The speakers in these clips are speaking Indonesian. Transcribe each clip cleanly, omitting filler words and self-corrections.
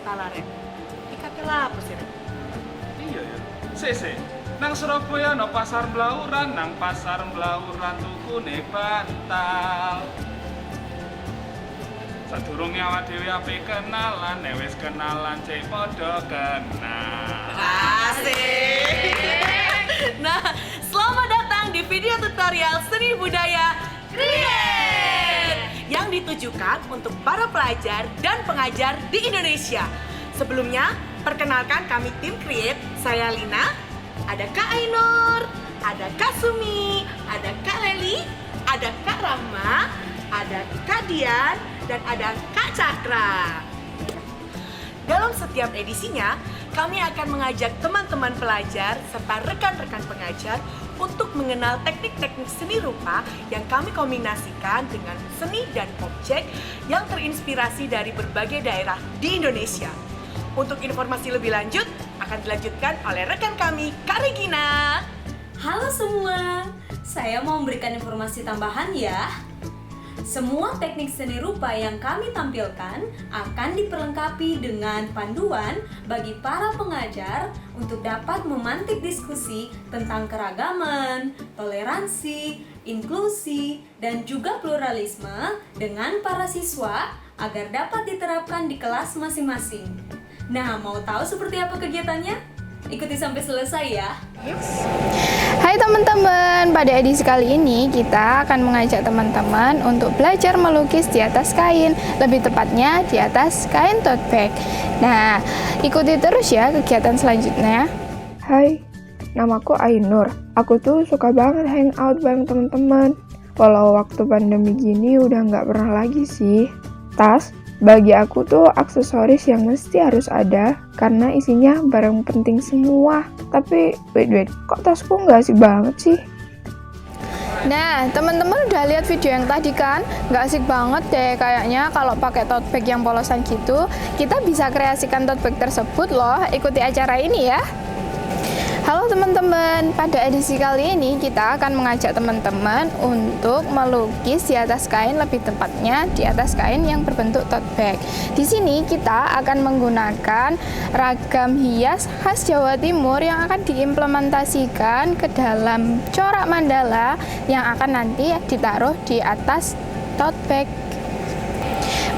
talare. Ikate lapo sih? Iya ya. Sik. Nang Surabaya no pasar Blauran, nang pasar Blauran tukune bantal. Sadurunge awak dhewe ape kenalan, nek wis kenalan cek padha kenal. Asik. Nah, selamat datang di video tutorial seni budaya Create yang ditujukan untuk para pelajar dan pengajar di Indonesia. Sebelumnya, perkenalkan kami tim Create. Saya Lina, ada Kak Ainur, ada Kak Sumi, ada Kak Leli, ada Kak Rama, ada Kak Dian, dan ada Kak Cakra. Dalam setiap edisinya, kami akan mengajak teman-teman pelajar serta rekan-rekan pengajar untuk mengenal teknik-teknik seni rupa yang kami kombinasikan dengan seni dan objek yang terinspirasi dari berbagai daerah di Indonesia. Untuk informasi lebih lanjut, akan dilanjutkan oleh rekan kami, Kak Regina. Halo semua, saya mau memberikan informasi tambahan ya. Semua teknik seni rupa yang kami tampilkan akan diperlengkapi dengan panduan bagi para pengajar untuk dapat memantik diskusi tentang keragaman, toleransi, inklusi, dan juga pluralisme dengan para siswa agar dapat diterapkan di kelas masing-masing. Nah, mau tahu seperti apa kegiatannya? Ikuti sampai selesai ya. Hai teman-teman, pada edisi kali ini kita akan mengajak teman-teman untuk belajar melukis di atas kain, lebih tepatnya di atas kain tote bag. Nah, ikuti terus ya kegiatan selanjutnya. Hai, namaku Ainur. Aku tuh suka banget hangout bareng teman-teman. Walau waktu pandemi gini udah nggak pernah lagi sih. Tas, bagi aku tuh aksesoris yang mesti harus ada karena isinya barang penting semua. Tapi wait, kok tasku nggak asik banget sih? Nah, teman-teman udah lihat video yang tadi kan? Nggak asik banget deh kayaknya kalau pakai tote bag yang polosan gitu. Kita bisa kreasikan tote bag tersebut loh. Ikuti acara ini ya. Halo teman-teman, pada edisi kali ini kita akan mengajak teman-teman untuk melukis di atas kain, lebih tepatnya di atas kain yang berbentuk tote bag. Di sini kita akan menggunakan ragam hias khas Jawa Timur yang akan diimplementasikan ke dalam corak mandala yang akan nanti ditaruh di atas tote bag.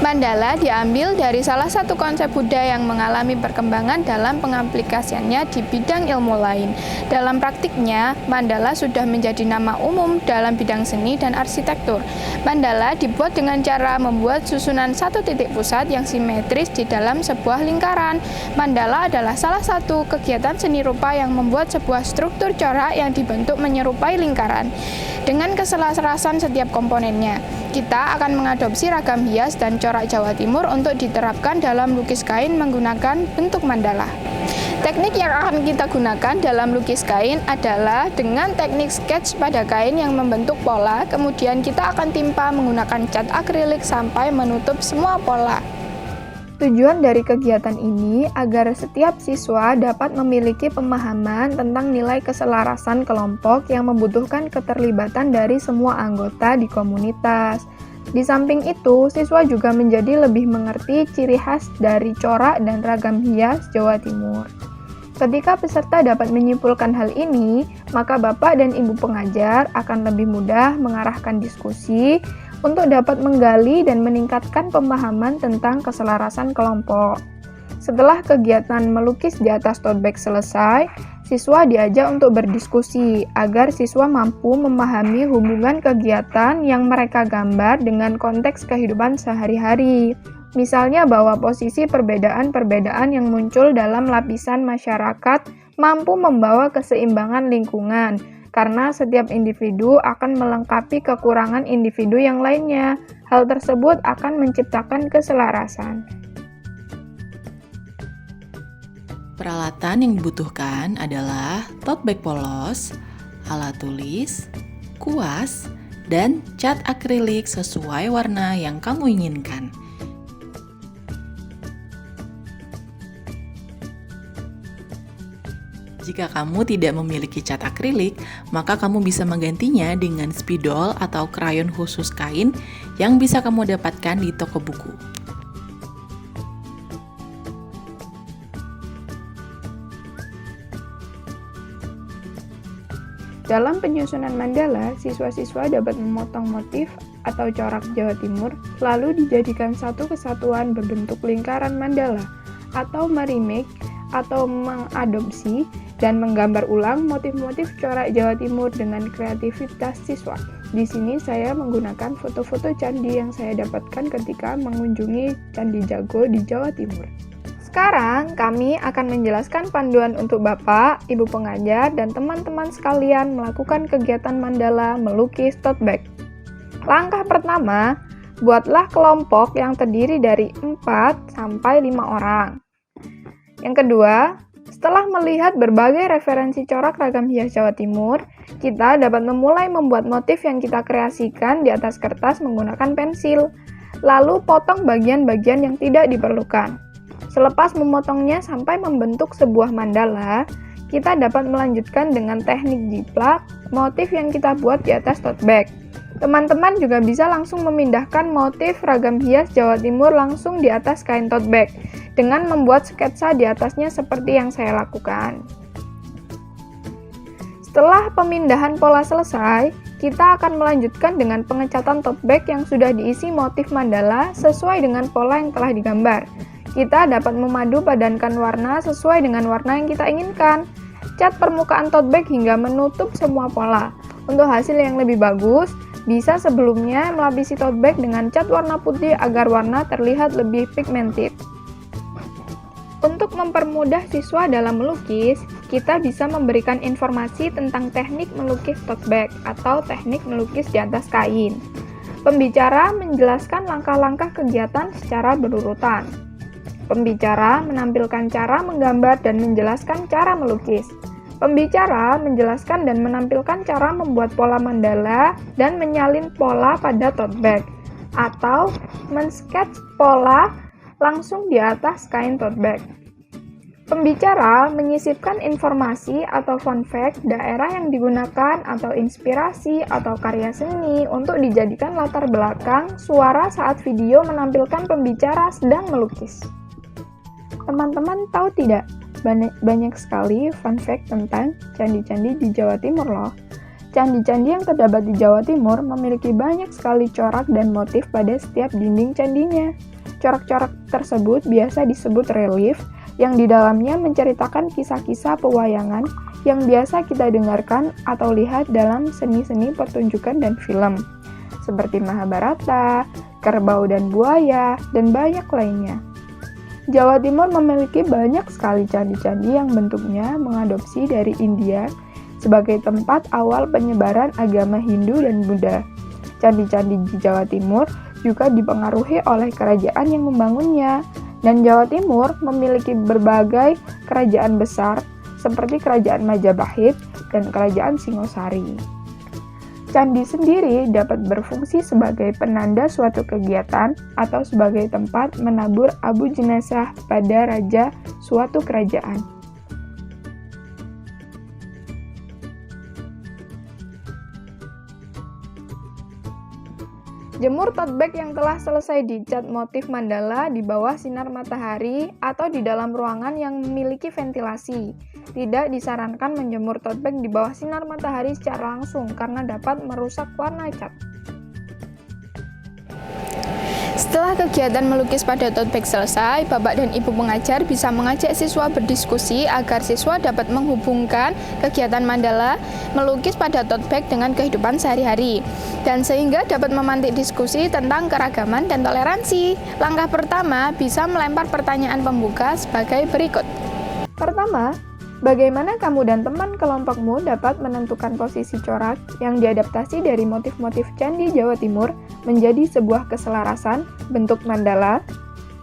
Mandala diambil dari salah satu konsep Buddha yang mengalami perkembangan dalam pengaplikasiannya di bidang ilmu lain. Dalam praktiknya, mandala sudah menjadi nama umum dalam bidang seni dan arsitektur. Mandala dibuat dengan cara membuat susunan satu titik pusat yang simetris di dalam sebuah lingkaran. Mandala adalah salah satu kegiatan seni rupa yang membuat sebuah struktur corak yang dibentuk menyerupai lingkaran dengan keselarasan setiap komponennya. Kita akan mengadopsi ragam hias dan corak Jawa Timur untuk diterapkan dalam lukis kain menggunakan bentuk mandala. Teknik yang akan kita gunakan dalam lukis kain adalah dengan teknik sketch pada kain yang membentuk pola, kemudian kita akan timpa menggunakan cat akrilik sampai menutup semua pola. Tujuan dari kegiatan ini agar setiap siswa dapat memiliki pemahaman tentang nilai keselarasan kelompok yang membutuhkan keterlibatan dari semua anggota di komunitas. Di samping itu, siswa juga menjadi lebih mengerti ciri khas dari corak dan ragam hias Jawa Timur. Ketika peserta dapat menyimpulkan hal ini, maka Bapak dan Ibu pengajar akan lebih mudah mengarahkan diskusi untuk dapat menggali dan meningkatkan pemahaman tentang keselarasan kelompok. Setelah kegiatan melukis di atas tote bag selesai, siswa diajak untuk berdiskusi agar siswa mampu memahami hubungan kegiatan yang mereka gambar dengan konteks kehidupan sehari-hari. Misalnya bahwa posisi perbedaan-perbedaan yang muncul dalam lapisan masyarakat mampu membawa keseimbangan lingkungan, karena setiap individu akan melengkapi kekurangan individu yang lainnya. Hal tersebut akan menciptakan keselarasan. Peralatan yang dibutuhkan adalah tote bag polos, alat tulis, kuas, dan cat akrilik sesuai warna yang kamu inginkan. Jika kamu tidak memiliki cat akrilik, maka kamu bisa menggantinya dengan spidol atau krayon khusus kain yang bisa kamu dapatkan di toko buku. Dalam penyusunan mandala, siswa-siswa dapat memotong motif atau corak Jawa Timur, lalu dijadikan satu kesatuan berbentuk lingkaran mandala, atau meremake atau mengadopsi dan menggambar ulang motif-motif corak Jawa Timur dengan kreativitas siswa. Di sini saya menggunakan foto-foto candi yang saya dapatkan ketika mengunjungi Candi Jago di Jawa Timur. Sekarang kami akan menjelaskan panduan untuk Bapak, Ibu pengajar, dan teman-teman sekalian melakukan kegiatan mandala melukis tote bag. Langkah pertama, buatlah kelompok yang terdiri dari 4 sampai 5 orang. Yang kedua, setelah melihat berbagai referensi corak ragam hias Jawa Timur, kita dapat memulai membuat motif yang kita kreasikan di atas kertas menggunakan pensil, lalu potong bagian-bagian yang tidak diperlukan. Selepas memotongnya sampai membentuk sebuah mandala, kita dapat melanjutkan dengan teknik jiplak motif yang kita buat di atas tote bag. Teman-teman juga bisa langsung memindahkan motif ragam hias Jawa Timur langsung di atas kain tote bag dengan membuat sketsa di atasnya seperti yang saya lakukan. Setelah pemindahan pola selesai, kita akan melanjutkan dengan pengecatan tote bag yang sudah diisi motif mandala sesuai dengan pola yang telah digambar. Kita dapat memadu padankan warna sesuai dengan warna yang kita inginkan. Cat permukaan tote bag hingga menutup semua pola. Untuk hasil yang lebih bagus, bisa sebelumnya melapisi tote bag dengan cat warna putih agar warna terlihat lebih pigmented. Untuk mempermudah siswa dalam melukis, kita bisa memberikan informasi tentang teknik melukis tote bag atau teknik melukis di atas kain. Pembicara menjelaskan langkah-langkah kegiatan secara berurutan. Pembicara menampilkan cara menggambar dan menjelaskan cara melukis. Pembicara menjelaskan dan menampilkan cara membuat pola mandala dan menyalin pola pada tote bag, atau men-sketch pola langsung di atas kain tote bag. Pembicara menyisipkan informasi atau fun fact daerah yang digunakan atau inspirasi atau karya seni untuk dijadikan latar belakang suara saat video menampilkan pembicara sedang melukis. Teman-teman tahu tidak? Banyak sekali fun fact tentang candi-candi di Jawa Timur loh. Candi-candi yang terdapat di Jawa Timur memiliki banyak sekali corak dan motif pada setiap dinding candinya. Corak-corak tersebut biasa disebut relief, yang di dalamnya menceritakan kisah-kisah pewayangan yang biasa kita dengarkan atau lihat dalam seni-seni pertunjukan dan film, seperti Mahabharata, Kerbau dan Buaya, dan banyak lainnya. Jawa Timur memiliki banyak sekali candi-candi yang bentuknya mengadopsi dari India sebagai tempat awal penyebaran agama Hindu dan Buddha. Candi-candi di Jawa Timur juga dipengaruhi oleh kerajaan yang membangunnya, dan Jawa Timur memiliki berbagai kerajaan besar seperti Kerajaan Majapahit dan Kerajaan Singosari. Candi sendiri dapat berfungsi sebagai penanda suatu kegiatan atau sebagai tempat menabur abu jenazah pada raja suatu kerajaan. Jemur tote bag yang telah selesai dicat motif mandala di bawah sinar matahari atau di dalam ruangan yang memiliki ventilasi. Tidak disarankan menjemur tote bag di bawah sinar matahari secara langsung karena dapat merusak warna cat. Setelah kegiatan melukis pada tote bag selesai, Bapak dan Ibu pengajar bisa mengajak siswa berdiskusi agar siswa dapat menghubungkan kegiatan mandala melukis pada tote bag dengan kehidupan sehari-hari, dan sehingga dapat memantik diskusi tentang keragaman dan toleransi. Langkah pertama bisa melempar pertanyaan pembuka sebagai berikut. Pertama, bagaimana kamu dan teman kelompokmu dapat menentukan posisi corak yang diadaptasi dari motif-motif Candi Jawa Timur menjadi sebuah keselarasan bentuk mandala?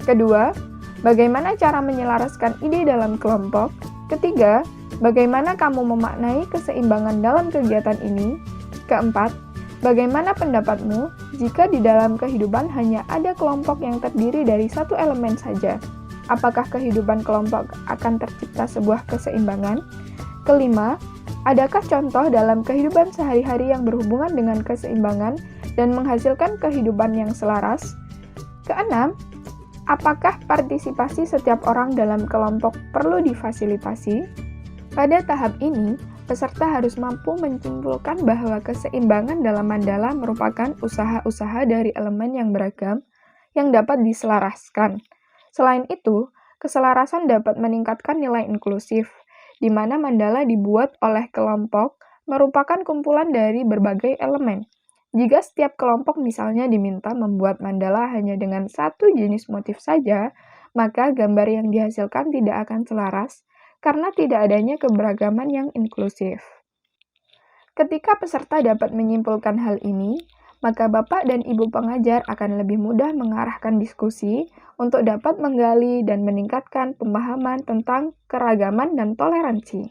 Kedua, bagaimana cara menyelaraskan ide dalam kelompok? Ketiga, bagaimana kamu memaknai keseimbangan dalam kegiatan ini? Keempat, bagaimana pendapatmu jika di dalam kehidupan hanya ada kelompok yang terdiri dari satu elemen saja? Apakah kehidupan kelompok akan tercipta sebuah keseimbangan? Kelima, adakah contoh dalam kehidupan sehari-hari yang berhubungan dengan keseimbangan dan menghasilkan kehidupan yang selaras? Keenam, apakah partisipasi setiap orang dalam kelompok perlu difasilitasi? Pada tahap ini, peserta harus mampu menyimpulkan bahwa keseimbangan dalam mandala merupakan usaha-usaha dari elemen yang beragam yang dapat diselaraskan. Selain itu, keselarasan dapat meningkatkan nilai inklusif, di mana mandala dibuat oleh kelompok merupakan kumpulan dari berbagai elemen. Jika setiap kelompok misalnya diminta membuat mandala hanya dengan satu jenis motif saja, maka gambar yang dihasilkan tidak akan selaras karena tidak adanya keberagaman yang inklusif. Ketika peserta dapat menyimpulkan hal ini, maka Bapak dan Ibu pengajar akan lebih mudah mengarahkan diskusi untuk dapat menggali dan meningkatkan pemahaman tentang keragaman dan toleransi.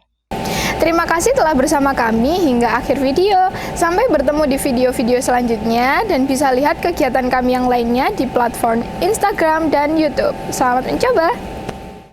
Terima kasih telah bersama kami hingga akhir video. Sampai bertemu di video-video selanjutnya dan bisa lihat kegiatan kami yang lainnya di platform Instagram dan YouTube. Selamat mencoba!